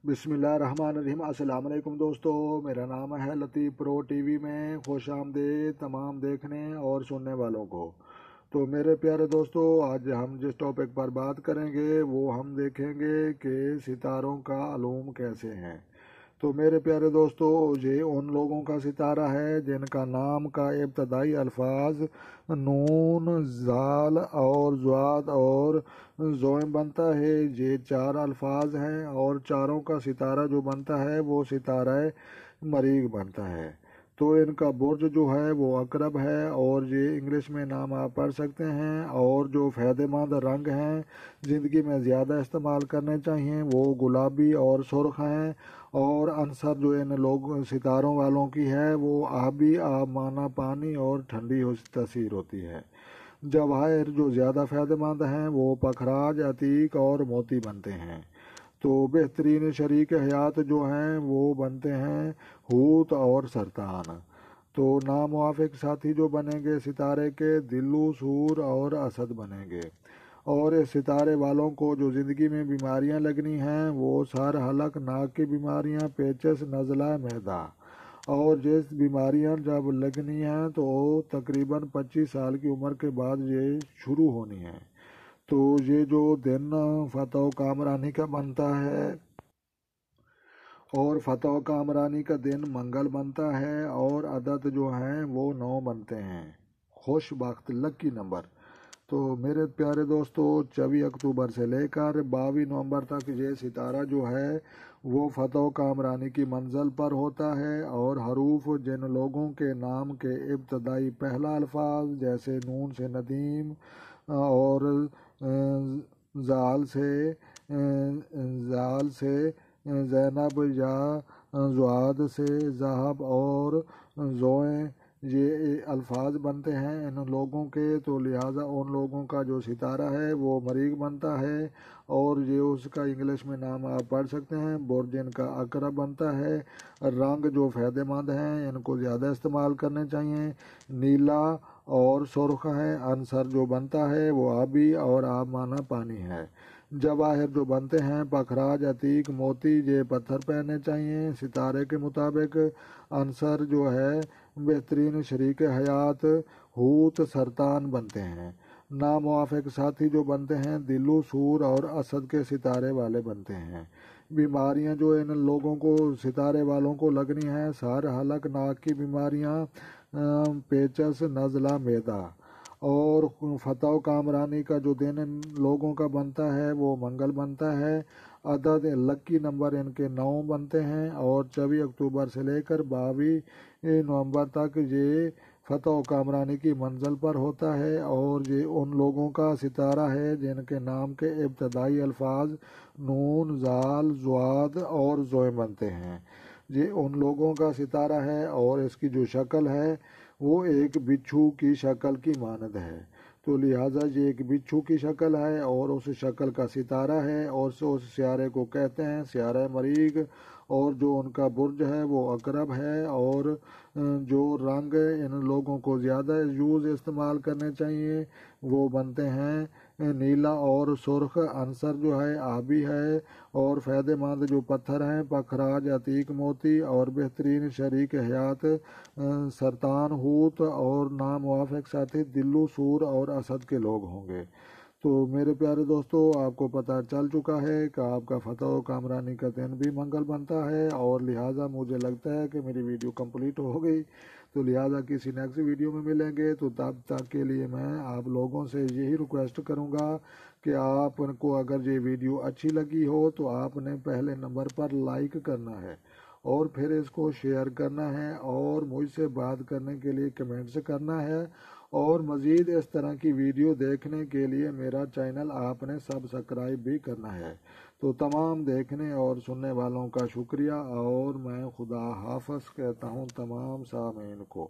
بسم اللہ الرحمن الرحیم۔ السلام علیکم دوستو، میرا نام ہے لطیف پرو ٹی وی میں خوش آمدید تمام دیکھنے اور سننے والوں کو۔ تو میرے پیارے دوستو، آج ہم جس ٹاپک پر بات کریں گے وہ ہم دیکھیں گے کہ ستاروں کا علوم کیسے ہیں۔ تو میرے پیارے دوستو، یہ ان لوگوں کا ستارہ ہے جن کا نام کا ابتدائی الفاظ نون، زال اور زواد اور زوئم بنتا ہے۔ یہ 4 الفاظ ہیں اور چاروں کا ستارہ جو بنتا ہے وہ ستارہ مریخ بنتا ہے۔ تو ان کا برج جو ہے وہ عقرب ہے اور یہ انگلش میں نام آپ پڑھ سکتے ہیں۔ اور جو فائدہ مند رنگ ہیں زندگی میں زیادہ استعمال کرنے چاہیے وہ گلابی اور سرخ ہیں۔ اور عنصر جو ان ستاروں والوں کی ہے وہ آبی، آب مانا پانی اور ٹھنڈی تاثیر ہوتی ہے۔ جواہر جو زیادہ فائدہ مند ہیں وہ پکھراج، عتیق اور موتی بنتے ہیں۔ تو بہترین شریک حیات جو ہیں وہ بنتے ہیں ہوت اور سرطان۔ تو ناموافق ساتھی جو بنیں گے ستارے کے دلو، سور اور اسد بنیں گے۔ اور اس ستارے والوں کو جو زندگی میں بیماریاں لگنی ہیں وہ سر، حلق، ناک کی بیماریاں، پیچس، نزلہ، معدہ۔ اور جس بیماریاں جب لگنی ہیں تو تقریباً 25 سال کی عمر کے بعد یہ شروع ہونی ہیں۔ تو یہ جو دن فتح و کامرانی کا بنتا ہے اور فتح و کامرانی کا دن منگل بنتا ہے اور عدد جو ہیں وہ 9 بنتے ہیں، خوش بخت لکی نمبر۔ تو میرے پیارے دوستو، 24 اکتوبر سے لے کر 22 نومبر تک یہ ستارہ جو ہے وہ فتح و کامرانی کی منزل پر ہوتا ہے۔ اور حروف جن لوگوں کے نام کے ابتدائی پہلا الفاظ جیسے نون سے ندیم اور زال سے زینب یا زواد سے ذہب اور زوئیں یہ الفاظ بنتے ہیں ان لوگوں کے، تو لہٰذا ان لوگوں کا جو ستارہ ہے وہ مریخ بنتا ہے۔ اور یہ اس کا انگلش میں نام آپ پڑھ سکتے ہیں، برج ان کا عقرب بنتا ہے۔ رنگ جو فائدہ مند ہیں ان کو زیادہ استعمال کرنے چاہیے، نیلا اور سرخ ہے۔ عنصر جو بنتا ہے وہ آبی اور آب مانا پانی ہے۔ جواہر جو بنتے ہیں پکھراج، عتیق، موتی، یہ پتھر پہننے چاہیے ستارے کے مطابق۔ عنصر جو ہے بہترین شریک حیات ہوت، سرطان بنتے ہیں۔ ناموافق ساتھی جو بنتے ہیں دلو، سور اور اسد کے ستارے والے بنتے ہیں۔ بیماریاں جو ان لوگوں کو ستارے والوں کو لگنی ہیں سر، حلق، ناک کی بیماریاں، پیچس، نزلہ، معدہ۔ اور فتح و کامرانی کا جو دن ان لوگوں کا بنتا ہے وہ منگل بنتا ہے۔ عدد لکی نمبر ان کے 9 بنتے ہیں اور 24 اکتوبر سے لے کر 22 نومبر تک یہ فتح و کامرانی کی منزل پر ہوتا ہے۔ اور یہ ان لوگوں کا ستارہ ہے جن کے نام کے ابتدائی الفاظ نون، زال، زواد اور زوئم بنتے ہیں۔ یہ ان لوگوں کا ستارہ ہے اور اس کی جو شکل ہے وہ ایک بچھو کی شکل کی مانند ہے۔ تو لہٰذا یہ ایک بچھو کی شکل ہے اور اس شکل کا ستارہ ہے اور اس سیارے کو کہتے ہیں سیارہ مریخ۔ اور جو ان کا برج ہے وہ عقرب ہے۔ اور جو رنگ ان لوگوں کو زیادہ استعمال کرنے چاہیے وہ بنتے ہیں نیلا اور سرخ۔ عنصر جو ہے آبی ہے اور فائدہ مند جو پتھر ہیں پکھراج، عتیق، موتی۔ اور بہترین شریک حیات سرطان، ہوت اور ناموافق ساتھی دلو، سور اور اسد کے لوگ ہوں گے۔ تو میرے پیارے دوستو، آپ کو پتہ چل چکا ہے کہ آپ کا فتح و کامرانی کا دن بھی منگل بنتا ہے اور لہٰذا مجھے لگتا ہے کہ میری ویڈیو کمپلیٹ ہو گئی۔ تو لہٰذا کسی نیکسٹ ویڈیو میں ملیں گے، تو تب تک کے لیے میں آپ لوگوں سے یہی ریکویسٹ کروں گا کہ آپ کو اگر یہ ویڈیو اچھی لگی ہو تو آپ نے پہلے نمبر پر لائک کرنا ہے اور پھر اس کو شیئر کرنا ہے اور مجھ سے بات کرنے کے لیے کمنٹس کرنا ہے۔ اور مزید اس طرح کی ویڈیو دیکھنے کے لیے میرا چینل آپ نے سبسکرائب بھی کرنا ہے۔ تو تمام دیکھنے اور سننے والوں کا شکریہ اور میں خدا حافظ کہتا ہوں تمام سامعین کو۔